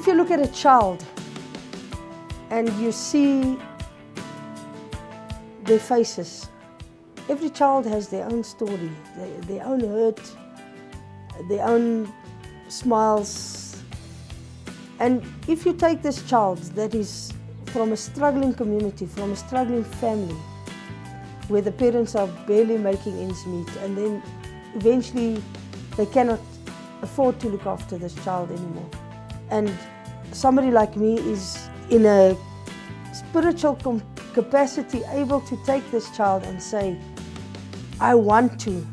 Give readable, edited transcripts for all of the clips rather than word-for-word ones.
If you look at a child and you see their faces, every child has their own story, their own hurt, their own smiles. And if you take this child that is from a struggling community, from a struggling family, where the parents are barely making ends meet, and then eventually they cannot afford to look after this child anymore. And somebody like me is in a spiritual capacity able to take this child and say, I want to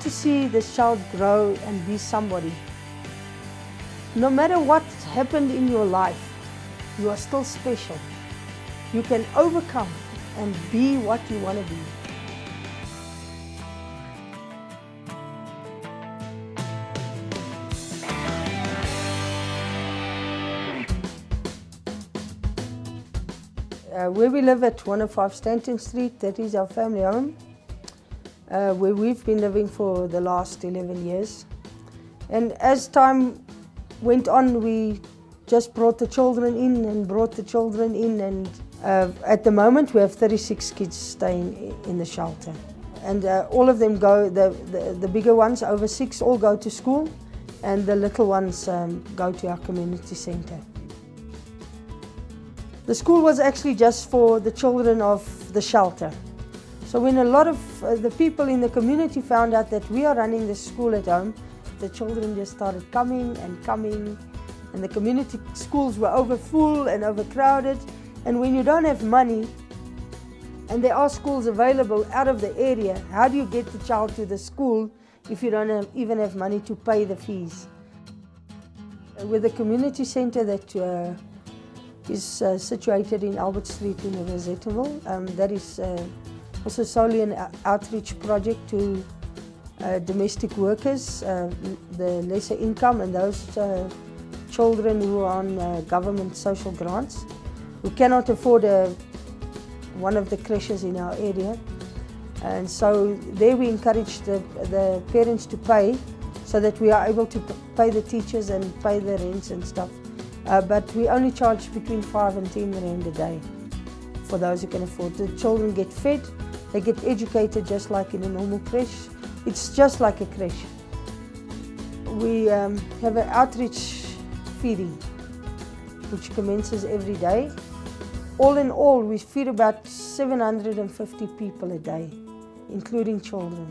see this child grow and be somebody. No matter what happened in your life, you are still special. You can overcome and be what you want to be. Where we live at 105 Stanton Street, that is our family home, where we've been living for the last 11 years. And as time went on, we just brought the children in and at the moment we have 36 kids staying in the shelter. And all of them go, the bigger ones over 6 all go to school, and the little ones go to our community center. The school was actually just for the children of the shelter. So when a lot of the people in the community found out that we are running this school at home, the children just started coming, and the community schools were overfull and overcrowded. And when you don't have money, and there are schools available out of the area, how do you get the child to the school if you don't even have money to pay the fees? With the community center that is situated in Albert Street in Rosettenville. That is also solely an outreach project to domestic workers, the lesser income, and those children who are on government social grants, who cannot afford one of the creches in our area. And so there we encourage the parents to pay, so that we are able to pay the teachers and pay the rents and stuff. But we only charge between 5 and 10 rand a day for those who can afford. The children get fed, they get educated just like in a normal creche. It's just like a creche. We have an outreach feeding which commences every day. All in all, we feed about 750 people a day, including children.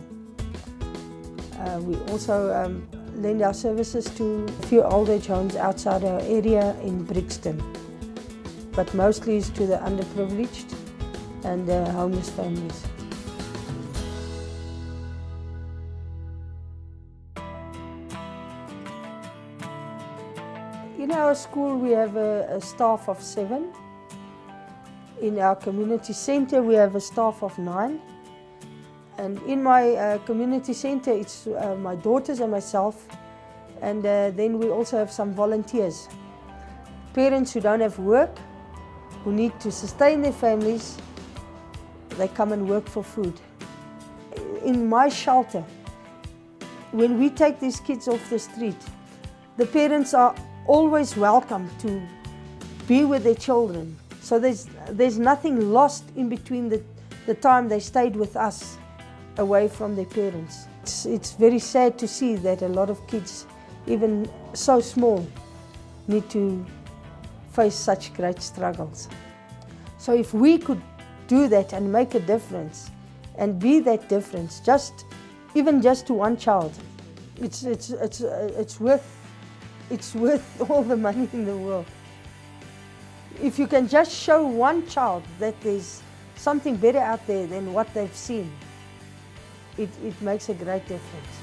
We also lend our services to a few old age homes outside our area in Brixton, but mostly is to the underprivileged and homeless families. In our school we have a staff of 7. In our community center we have a staff of 9. And in my community center, it's my daughters and myself, and then we also have some volunteers. Parents who don't have work, who need to sustain their families, they come and work for food. In my shelter, when we take these kids off the street, the parents are always welcome to be with their children. So there's nothing lost in between the time they stayed with us away from their parents. It's very sad to see that a lot of kids, even so small, need to face such great struggles. So if we could do that and make a difference and be that difference, even just to one child, it's worth all the money in the world. If you can just show one child that there's something better out there than what they've seen, it makes a great difference.